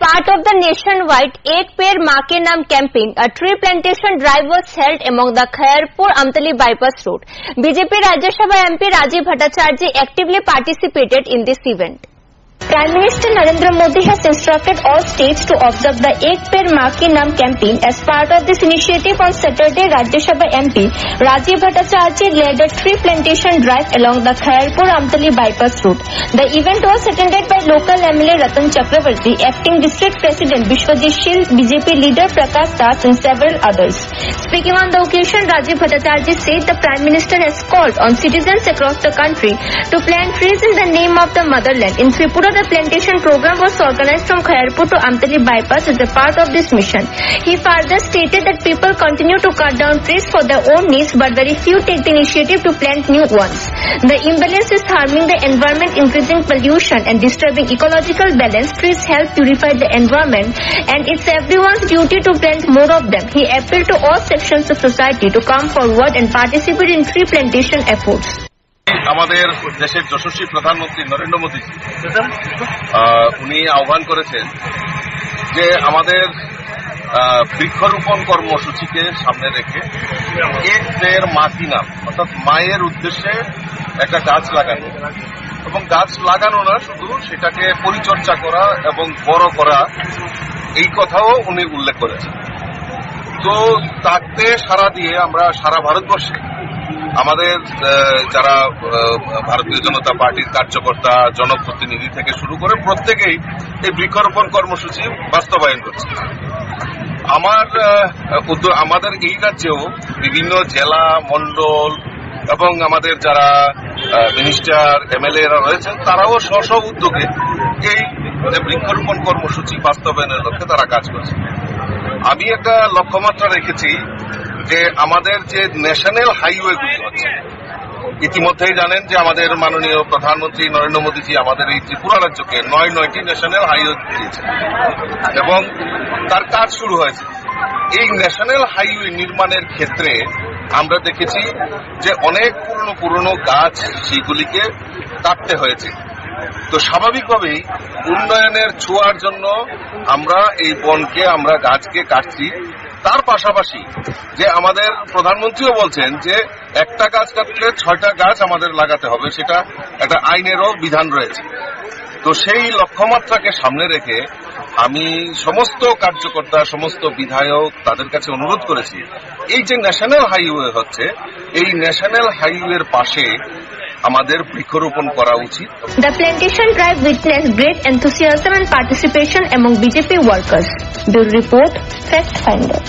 part of the nationwide Ek Peड़ Maa Ke Naam campaign, a tree plantation drive was held among the Khairpur-Amtali bypass road. BJP Rajya Sabha MP Rajiv Bhattacharjee actively participated in this event. Prime Minister Narendra Modi has instructed all states to observe the Ek Peड़ Maa Ke Naam campaign. As part of this initiative, on Saturday, Rajya Sabha MP Rajiv Bhattacharjee led a tree plantation drive along the Khairpur-Amtali bypass route. The event was attended by local MLA Ratan Chakravarti, acting district president Bishwajit Shil, BJP leader Prakash Das and several others. Speaking on the occasion, Rajiv Bhattacharjee said the Prime Minister has called on citizens across the country to plant trees in the name of the motherland. In Tripura, the plantation program was organized from Khairpur to Amtali bypass as a part of this mission. He further stated that people continue to cut down trees for their own needs, but very few take the initiative to plant new ones. The imbalance is harming the environment, increasing pollution and disturbing ecological balance. Trees help purify the environment, and it's everyone's duty to plant more of them. He appealed to all sections of society to come forward and participate in tree plantation efforts. আমাদের দেশের যশস্বী প্রধানমন্ত্রী নরেন্দ্র মোদী উনি আহ্বান করেছেন যে আমাদের বৃক্ষরোপণ কর্মসূচিকে সামনে রেখে এক পেড় মা কি নাম অর্থাৎ মায়ের উদ্দেশ্যে একটা গাছ লাগানো এবং গাছ লাগানো না শুধু সেটাকে পরিচর্যা করা এবং বড় করা এই কথাও উনি উল্লেখ করেছেন। তো তাতে সাড়া দিয়ে আমরা সারা ভারতবর্ষে আমাদের যারা ভারতীয় জনতা পার্টির কার্যকর্তা জনপ্রতিনিধি থেকে শুরু করে প্রত্যেকেই এই বৃক্ষরোপণ কর্মসূচি বাস্তবায়ন করছে। আমাদের এই রাজ্যেও বিভিন্ন জেলা মন্ডল এবং আমাদের যারা মিনিস্টার এমএলএরা রয়েছেন তারাও স্ব উদ্যোগে এই যে বৃক্ষরোপণ কর্মসূচি বাস্তবায়নের লক্ষ্যে তারা কাজ করছে। আমি একটা লক্ষ্যমাত্রা রেখেছি যে আমাদের যে ন্যাশনাল হাইওয়েগুলি হচ্ছে, ইতিমধ্যেই জানেন যে আমাদের মাননীয় প্রধানমন্ত্রী নরেন্দ্র মোদীজি আমাদের এই ত্রিপুরা রাজ্যকে 9টি ন্যাশনাল হাইওয়ে দিয়েছে এবং তার কাজ শুরু হয়েছে। এই ন্যাশনাল হাইওয়ে নির্মাণের ক্ষেত্রে আমরা দেখেছি যে অনেক পুরনো গাছ সেইগুলিকে কাটতে হয়েছে। তো স্বাভাবিকভাবেই উন্নয়নের ছোঁয়ার জন্য আমরা এই বনকে গাছকে কাটছি। তার পাশাপাশি যে আমাদের প্রধানমন্ত্রীও বলছেন যে একটা গাছ কাটলে 6টা গাছ আমাদের লাগাতে হবে, সেটা একটা আইনেরও বিধান রয়েছে। তো সেই লক্ষ্যমাত্রাকে সামনে রেখে আমি সমস্ত কার্যকর্তা সমস্ত বিধায়ক তাদের কাছে অনুরোধ করেছি এই যে ন্যাশনাল হাইওয়ে হচ্ছে এই ন্যাশনাল হাইওয়ের পাশে আমাদের বৃক্ষরোপণ করা উচিত। The plantation drive witnessed great enthusiasm and participation among BJP workers. Bureau report, Fact Finder.